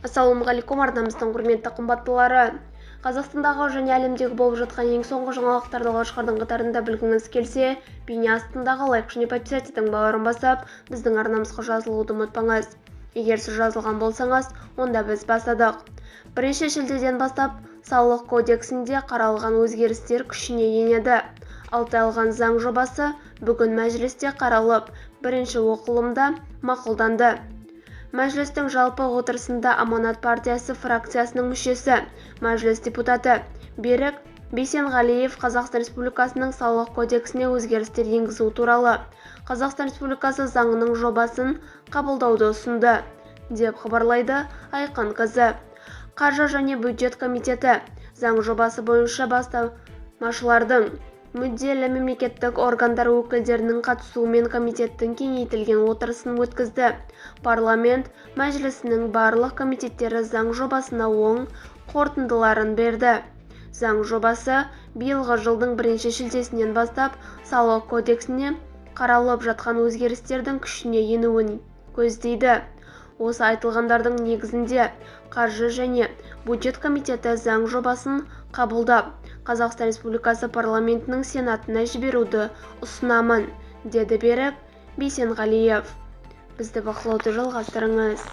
Ассалаумағалейкум, арнамыздың құрметті қымбаттылары. Қазақстандағы және әлемдегі болып жатқан ең соңғы жаңалықтарды алғашқылардың қатарында білгіңіз келсе, бейне астындағы лайк және подписаться бауырын басып, біздің арнамызға жазылуды ұмытпаңыз. Егер сіз жазылған болсаңыз, онда біз бастадық. 1 шілдеден бастап салық кодексінде қаралған өзгерістер күшіне енеді. Алған заң жобасы бүгін мәжілісте қаралып, бірінші оқылымда мақұлданды. Мәжілістің жалпы отырысында Аманат партиясы фракциясының мүшесі, мәжіліс депутаты Берік Бейсенғалиев Қазақстан Республикасының салық кодексіне өзгерістер енгізу туралы Қазақстан Республикасы заңының жобасын қабылдауды ұсынды, деп хабарлайды Айқын қызы. Қаржы және бюджет комитеті заң жобасы бойынша бастамашылардың мүдделі мемлекеттік органдар өкілдерінің қатысуымен комитеттің кеңейтілген отырысын өткізді. Парламент мәжілісінің барлық комитеттері заң жобасына оң қорытындыларын берді. Заң жобасы биылғы жылдың 1 шілдесінен бастап салық кодексіне қаралып жатқан өзгерістердің күшіне енуін көздейді. Осы айтылғандардың негізінде қаржы және бюджет комитеті заң жобасын қабылдап, Қазақстан Республикасы парламентінің сенатына жіберуді ұсынамын, деді Берік Бейсенғалиев. Бізді бақылауды жалғастырыңыз.